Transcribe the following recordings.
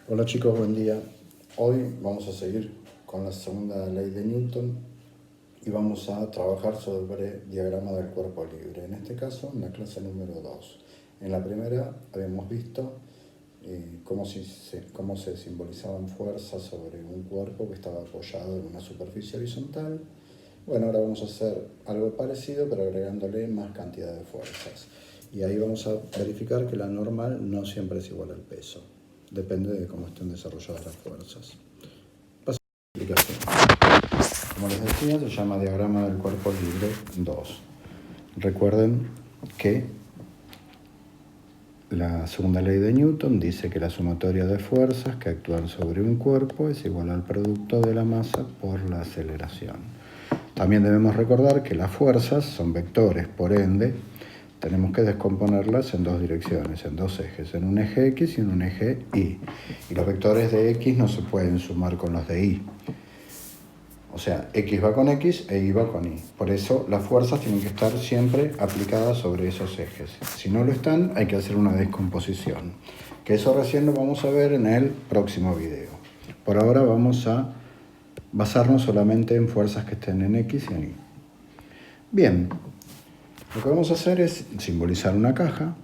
Hola chicos, buen día. Hoy vamos a seguir con la segunda ley de Newton y vamos a trabajar sobre diagrama del cuerpo libre. En este caso, en la clase número 2. En la primera habíamos visto cómo se simbolizaban fuerzas sobre un cuerpo que estaba apoyado en una superficie horizontal. Bueno, ahora vamos a hacer algo parecido, pero agregándole más cantidad de fuerzas. Y ahí vamos a verificar que la normal no siempre es igual al peso. Depende de cómo estén desarrolladas las fuerzas. Paso a la explicación. Como les decía, se llama diagrama del cuerpo libre 2. Recuerden que la segunda ley de Newton dice que la sumatoria de fuerzas que actúan sobre un cuerpo es igual al producto de la masa por la aceleración. También debemos recordar que las fuerzas son vectores, por ende, tenemos que descomponerlas en dos direcciones, en dos ejes, en un eje X y en un eje Y. Y los vectores de X no se pueden sumar con los de Y. O sea, X va con X e Y va con Y. Por eso las fuerzas tienen que estar siempre aplicadas sobre esos ejes. Si no lo están, hay que hacer una descomposición. Que eso recién lo vamos a ver en el próximo video. Por ahora vamos a basarnos solamente en fuerzas que estén en X y en Y. Bien, lo que vamos a hacer es simbolizar una caja.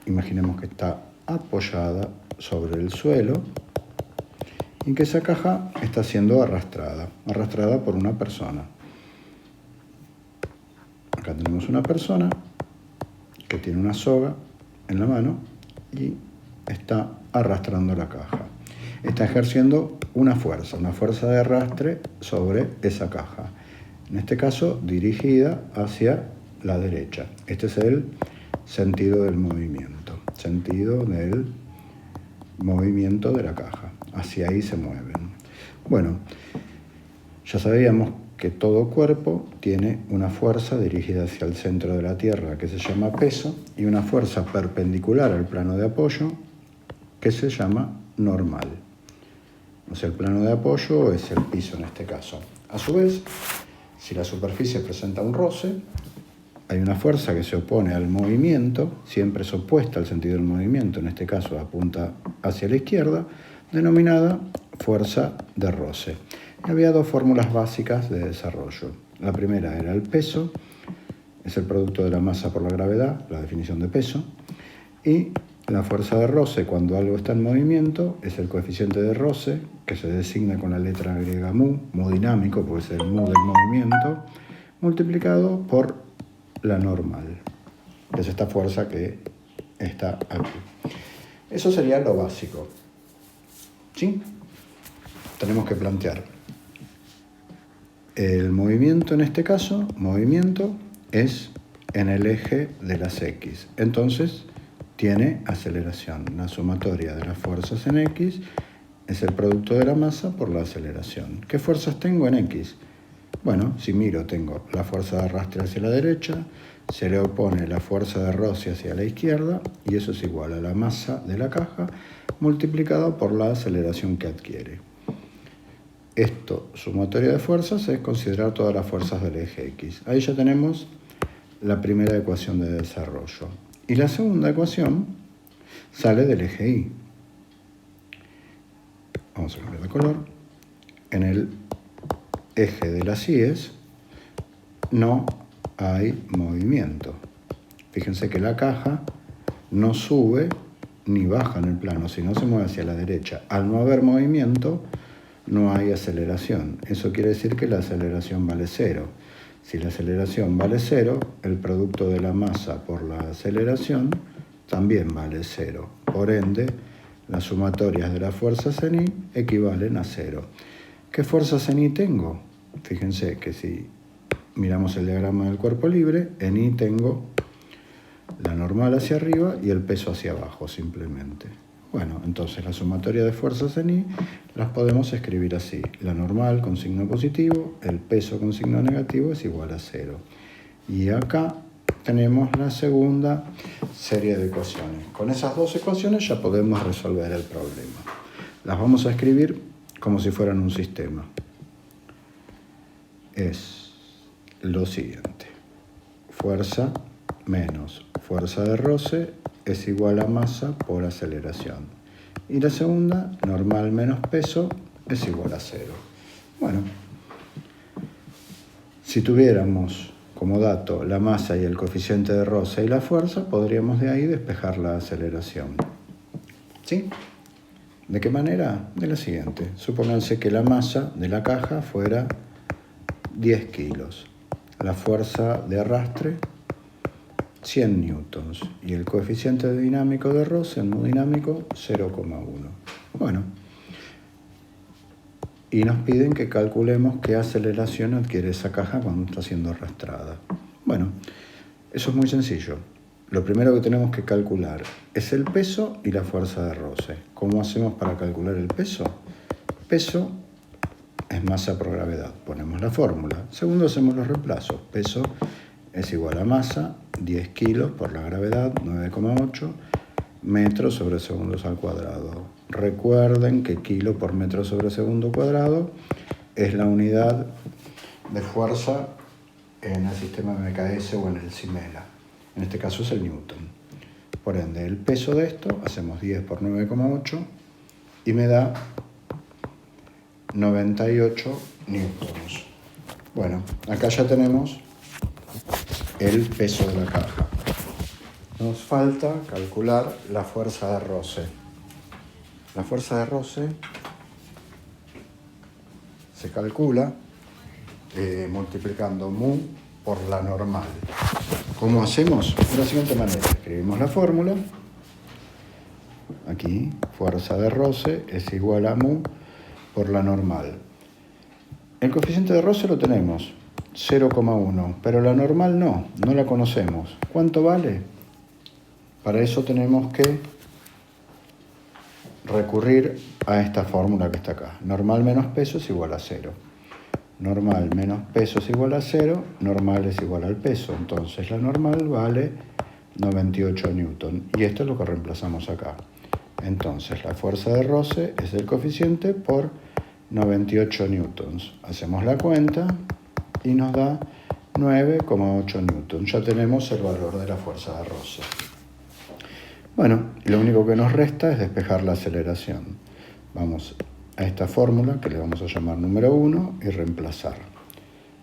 Imaginemos que está apoyada sobre el suelo y que esa caja está siendo arrastrada por una persona. Acá tenemos una persona que tiene una soga en la mano y está arrastrando la caja. Está ejerciendo una fuerza de arrastre sobre esa caja. En este caso, dirigida hacia la derecha. Este es el sentido del movimiento. Sentido del movimiento de la caja. Hacia ahí se mueven. Bueno, ya sabíamos que todo cuerpo tiene una fuerza dirigida hacia el centro de la Tierra que se llama peso y una fuerza perpendicular al plano de apoyo que se llama normal. O sea, el plano de apoyo es el piso en este caso. A su vez, si la superficie presenta un roce, hay una fuerza que se opone al movimiento, siempre es opuesta al sentido del movimiento, en este caso apunta hacia la izquierda, denominada fuerza de roce. Y había dos fórmulas básicas de desarrollo. La primera era el peso, es el producto de la masa por la gravedad, la definición de peso, y la fuerza de roce, cuando algo está en movimiento, es el coeficiente de roce, que se designa con la letra griega mu dinámico, porque es el mu del movimiento, multiplicado por la normal, que es esta fuerza que está aquí. Eso sería lo básico. ¿Sí? Tenemos que plantear el movimiento, en este caso, movimiento es en el eje de las X. Entonces, tiene aceleración. La sumatoria de las fuerzas en X es el producto de la masa por la aceleración. ¿Qué fuerzas tengo en X? Bueno, si miro, tengo la fuerza de arrastre hacia la derecha, se le opone la fuerza de roce hacia la izquierda, y eso es igual a la masa de la caja multiplicado por la aceleración que adquiere. Esto, sumatoria de fuerzas, es considerar todas las fuerzas del eje X. Ahí ya tenemos la primera ecuación de desarrollo. Y la segunda ecuación sale del eje Y. Vamos a cambiar de color. En el eje de las Y's no hay movimiento. Fíjense que la caja no sube ni baja en el plano, sino se mueve hacia la derecha. Al no haber movimiento, no hay aceleración. Eso quiere decir que la aceleración vale 0. Si la aceleración vale 0, el producto de la masa por la aceleración también vale 0. Por ende, las sumatorias de las fuerzas en Y equivalen a 0. ¿Qué fuerzas en Y tengo? Fíjense que si miramos el diagrama del cuerpo libre, en Y tengo la normal hacia arriba y el peso hacia abajo simplemente. Bueno, entonces la sumatoria de fuerzas en Y las podemos escribir así. La normal con signo positivo, el peso con signo negativo es igual a 0. Y acá tenemos la segunda serie de ecuaciones. Con esas dos ecuaciones ya podemos resolver el problema. Las vamos a escribir como si fueran un sistema. Es lo siguiente. Fuerza menos fuerza de roce es igual a masa por aceleración. Y la segunda, normal menos peso, es igual a 0. Bueno, si tuviéramos como dato la masa y el coeficiente de roce y la fuerza, podríamos de ahí despejar la aceleración. ¿Sí? ¿De qué manera? De la siguiente. Supónganse que la masa de la caja fuera 10 kilos. La fuerza de arrastre, 100 newtons. Y el coeficiente dinámico de roce, en dinámico, 0,1. Bueno. Y nos piden que calculemos qué aceleración adquiere esa caja cuando está siendo arrastrada. Bueno, eso es muy sencillo. Lo primero que tenemos que calcular es el peso y la fuerza de roce. ¿Cómo hacemos para calcular el peso? Peso es masa por gravedad. Ponemos la fórmula. Segundo, hacemos los reemplazos. Peso es igual a masa, 10 kilos por la gravedad, 9,8 metros sobre segundos al cuadrado. Recuerden que kilo por metro sobre segundo cuadrado es la unidad de fuerza en el sistema MKS o en el Simela. En este caso es el newton. Por ende, el peso de esto, hacemos 10 por 9,8 y me da 98 newtons. Bueno, acá ya tenemos el peso de la caja. Nos falta calcular la fuerza de roce. La fuerza de roce se calcula multiplicando mu por la normal. ¿Cómo hacemos? De la siguiente manera. Escribimos la fórmula. Aquí, fuerza de roce es igual a mu por la normal. El coeficiente de roce lo tenemos, 0,1, pero la normal no la conocemos. ¿Cuánto vale? Para eso tenemos que recurrir a esta fórmula que está acá. Normal menos peso es igual a 0. Normal menos peso es igual a 0, normal es igual al peso. Entonces la normal vale 98 newton. Y esto es lo que reemplazamos acá. Entonces la fuerza de roce es el coeficiente por 98 newtons. Hacemos la cuenta y nos da 9,8 newtons. Ya tenemos el valor de la fuerza de roce. Bueno, lo único que nos resta es despejar la aceleración. Vamos a esta fórmula que le vamos a llamar número 1 y reemplazar.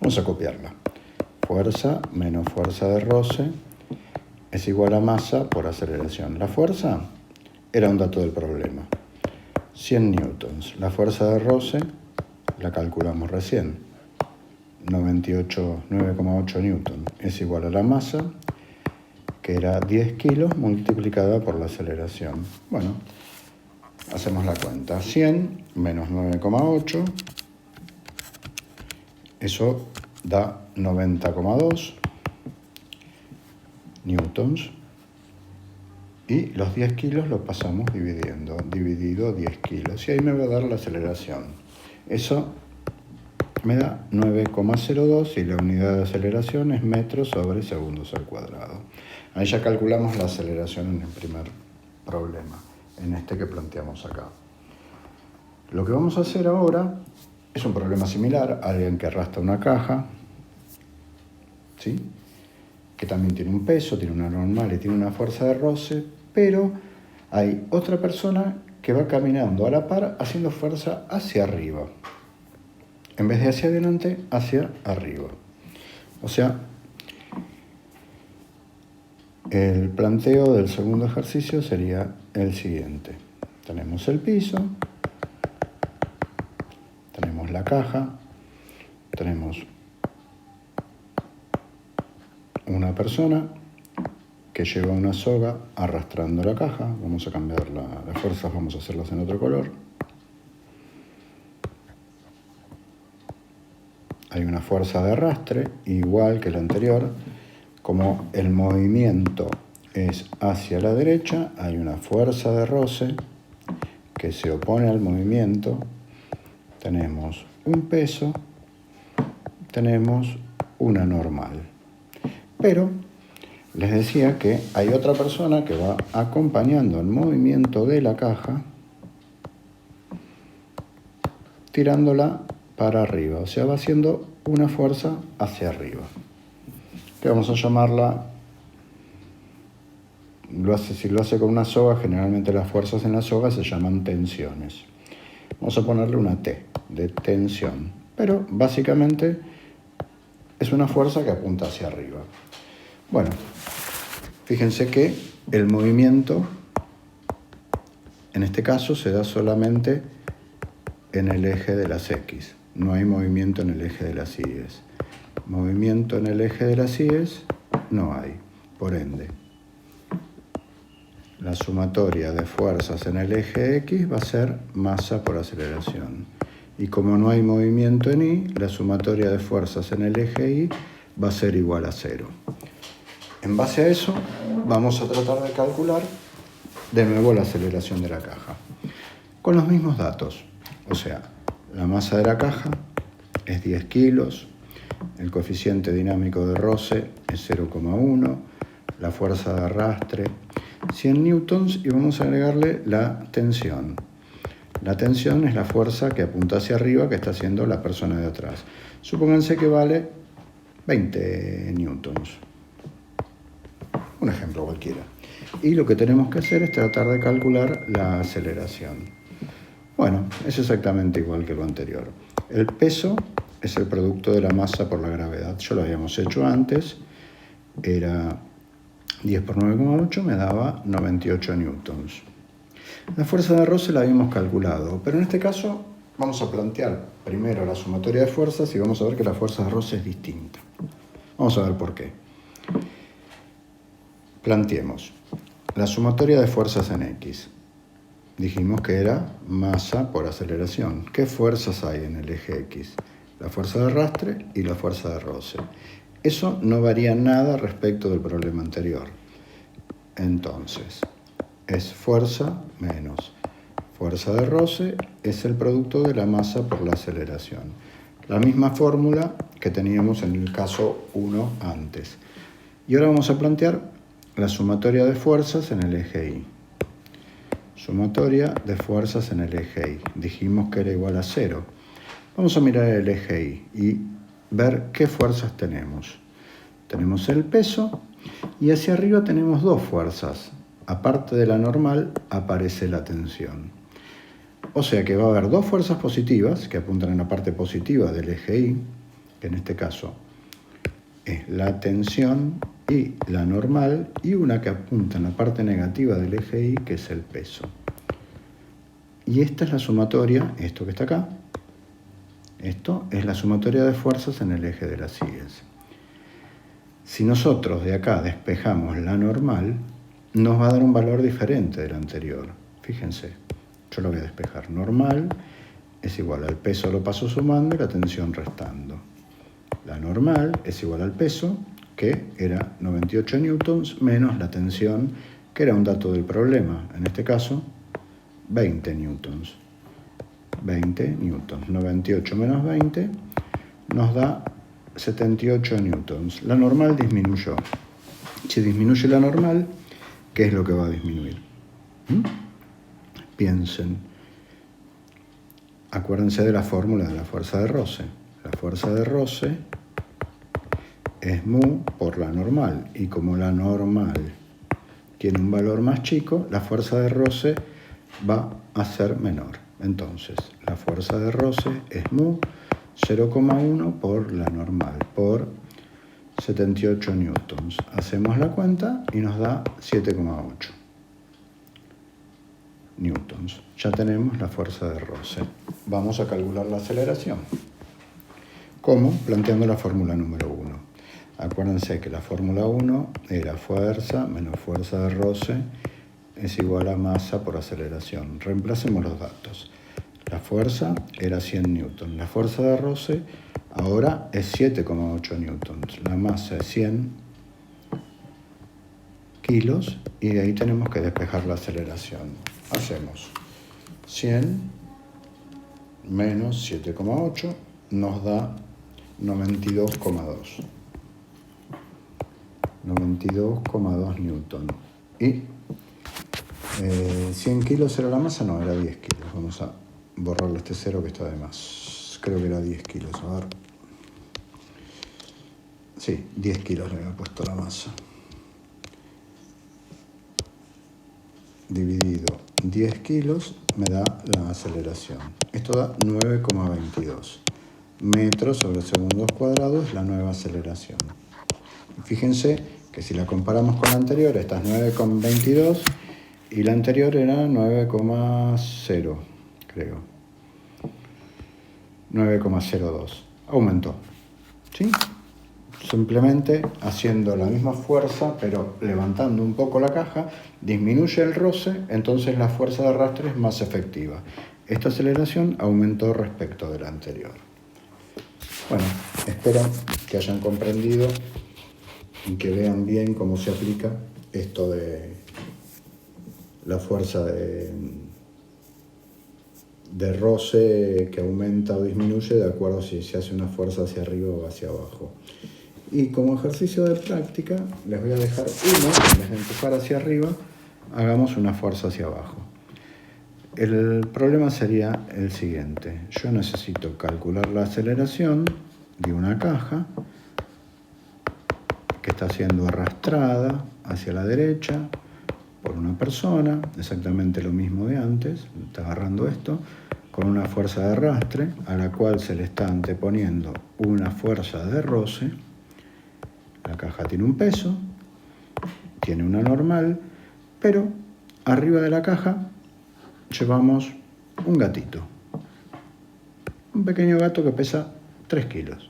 Vamos a copiarla. Fuerza menos fuerza de roce es igual a masa por aceleración. La fuerza era un dato del problema. 100 newtons. La fuerza de roce la calculamos recién. 9,8 newtons es igual a la masa, que era 10 kilos multiplicada por la aceleración. Bueno, hacemos la cuenta. 100 menos 9,8, eso da 90,2 newtons. Y los 10 kilos los pasamos dividiendo. Dividido 10 kilos. Y ahí me va a dar la aceleración. Eso me da 9,02 y la unidad de aceleración es metros sobre segundos al cuadrado. Ahí ya calculamos la aceleración en el primer problema, en este que planteamos acá. Lo que vamos a hacer ahora es un problema similar. Alguien que arrastra una caja, ¿sí?, que también tiene un peso, tiene una normal y tiene una fuerza de roce, pero hay otra persona que va caminando a la par haciendo fuerza hacia arriba. En vez de hacia adelante, hacia arriba. O sea, el planteo del segundo ejercicio sería el siguiente. Tenemos el piso, tenemos la caja, tenemos una persona que lleva una soga arrastrando la caja. Vamos a cambiar las fuerzas, vamos a hacerlas en otro color. Hay una fuerza de arrastre, igual que la anterior. Como el movimiento es hacia la derecha, hay una fuerza de roce que se opone al movimiento. Tenemos un peso, tenemos una normal. Pero les decía que hay otra persona que va acompañando el movimiento de la caja, tirándola para arriba, o sea, va haciendo una fuerza hacia arriba, que vamos a llamarla Si lo hace con una soga, generalmente las fuerzas en la soga se llaman tensiones. Vamos a ponerle una T de tensión, pero básicamente es una fuerza que apunta hacia arriba. Bueno, fíjense que el movimiento en este caso se da solamente en el eje de las X. No hay movimiento en el eje de las Y. Movimiento en el eje de las Y no hay. Por ende, la sumatoria de fuerzas en el eje X va a ser masa por aceleración. Y como no hay movimiento en Y, la sumatoria de fuerzas en el eje Y va a ser igual a 0. En base a eso, vamos a tratar de calcular de nuevo la aceleración de la caja. Con los mismos datos. O sea, la masa de la caja es 10 kilos, el coeficiente dinámico de roce es 0,1, la fuerza de arrastre 100 newtons y vamos a agregarle la tensión. La tensión es la fuerza que apunta hacia arriba que está haciendo la persona de atrás. Supónganse que vale 20 newtons. Un ejemplo cualquiera. Y lo que tenemos que hacer es tratar de calcular la aceleración. Bueno, es exactamente igual que lo anterior. El peso es el producto de la masa por la gravedad. Ya lo habíamos hecho antes. Era 10 por 9,8 me daba 98 newtons. La fuerza de roce la habíamos calculado, pero en este caso vamos a plantear primero la sumatoria de fuerzas y vamos a ver que la fuerza de roce es distinta. Vamos a ver por qué. Planteemos la sumatoria de fuerzas en X. Dijimos que era masa por aceleración. ¿Qué fuerzas hay en el eje X? La fuerza de arrastre y la fuerza de roce. Eso no varía nada respecto del problema anterior. Entonces, es fuerza menos fuerza de roce es el producto de la masa por la aceleración. La misma fórmula que teníamos en el caso 1 antes. Y ahora vamos a plantear la sumatoria de fuerzas en el eje Y. Sumatoria de fuerzas en el eje Y. Dijimos que era igual a 0. Vamos a mirar el eje Y y ver qué fuerzas tenemos. Tenemos el peso y hacia arriba tenemos dos fuerzas. Aparte de la normal, aparece la tensión. O sea que va a haber dos fuerzas positivas que apuntan en la parte positiva del eje Y, que en este caso es la tensión y la normal, y una que apunta en la parte negativa del eje Y, que es el peso. Y esta es la sumatoria, esto que está acá, esto es la sumatoria de fuerzas en el eje de las Y's. Si nosotros de acá despejamos la normal, nos va a dar un valor diferente del anterior. Fíjense, yo lo voy a despejar. Normal es igual al peso, lo paso sumando, y la tensión restando. La normal es igual al peso, que era 98 newtons, menos la tensión, que era un dato del problema. En este caso, 20 newtons. 20 newtons. 98 menos 20 nos da 78 newtons. La normal disminuyó. Si disminuye la normal, ¿qué es lo que va a disminuir? Piensen. Acuérdense de la fórmula de la fuerza de roce. La fuerza de roce es mu por la normal. Y como la normal tiene un valor más chico, la fuerza de roce va a ser menor. Entonces, la fuerza de roce es mu 0,1 por la normal, por 78 newtons. Hacemos la cuenta y nos da 7,8 newtons. Ya tenemos la fuerza de roce. Vamos a calcular la aceleración. ¿Cómo? Planteando la fórmula número 1. Acuérdense que la fórmula 1 era fuerza menos fuerza de roce es igual a masa por aceleración. Reemplacemos los datos. La fuerza era 100 newtons. La fuerza de roce ahora es 7,8 newtons. La masa es 100 kilos y de ahí tenemos que despejar la aceleración. Hacemos 100 menos 7,8 nos da 92,2. 92,2 newtons. Y 100 kilos era la masa, no, era 10 kilos. Vamos a borrarle este cero que está de más. Creo que era 10 kilos, a ver. Sí, 10 kilos le había puesto la masa. dividido 10 kilos me da la aceleración. Esto da 9,22 metros sobre segundos cuadrados, es la nueva aceleración. Fíjense que si la comparamos con la anterior, esta es 9,22 y la anterior era 9,0, creo. 9,02. Aumentó. ¿Sí? Simplemente haciendo la misma fuerza, pero levantando un poco la caja, disminuye el roce, entonces la fuerza de arrastre es más efectiva. Esta aceleración aumentó respecto de la anterior. Bueno, espero que hayan comprendido y que vean bien cómo se aplica esto de la fuerza de roce que aumenta o disminuye de acuerdo a si se hace una fuerza hacia arriba o hacia abajo. Y como ejercicio de práctica les voy a dejar uno, en vez de empujar hacia arriba, hagamos una fuerza hacia abajo. El problema sería el siguiente: yo necesito calcular la aceleración de una caja que está siendo arrastrada hacia la derecha por una persona, exactamente lo mismo de antes, está agarrando esto, con una fuerza de arrastre a la cual se le está anteponiendo una fuerza de roce. La caja tiene un peso, tiene una normal, pero arriba de la caja llevamos un gatito, un pequeño gato que pesa 3 kilos.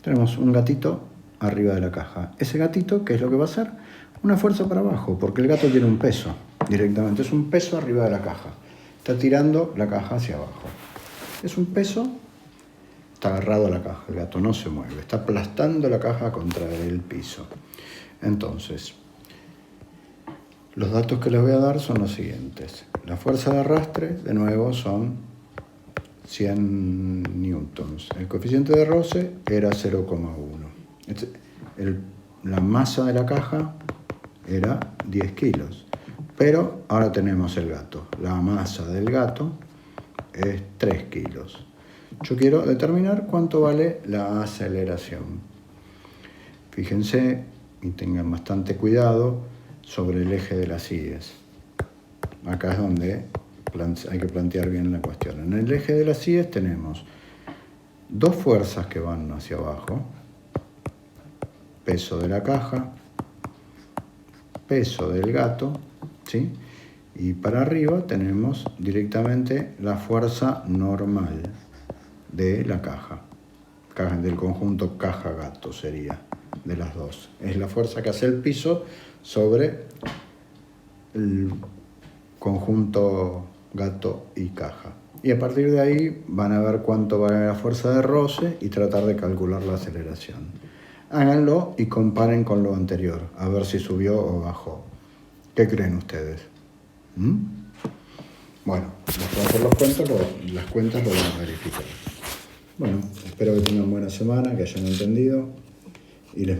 Tenemos un gatito arriba de la caja. Ese gatito, ¿qué es lo que va a hacer? Una fuerza para abajo, porque el gato tiene un peso directamente. Es un peso arriba de la caja. Está tirando la caja hacia abajo. Es un peso, está agarrado a la caja. El gato no se mueve. Está aplastando la caja contra el piso. Entonces, los datos que les voy a dar son los siguientes. La fuerza de arrastre, de nuevo, son 100 newtons. El coeficiente de roce era 0,1. La masa de la caja era 10 kilos. Pero ahora tenemos el gato. La masa del gato es 3 kilos. Yo quiero determinar cuánto vale la aceleración. Fíjense y tengan bastante cuidado sobre el eje de las IES. Acá es donde hay que plantear bien la cuestión. En el eje de las IES tenemos dos fuerzas que van hacia abajo: peso de la caja, peso del gato, ¿sí? Y para arriba tenemos directamente la fuerza normal de la caja, del conjunto caja-gato sería, de las dos. Es la fuerza que hace el piso sobre el conjunto gato y caja. Y a partir de ahí van a ver cuánto vale la fuerza de roce y tratar de calcular la aceleración. Háganlo y comparen con lo anterior, a ver si subió o bajó. ¿Qué creen ustedes? Bueno, después de hacer las cuentas lo van a verificar. Bueno, espero que tengan buena semana, que hayan entendido y les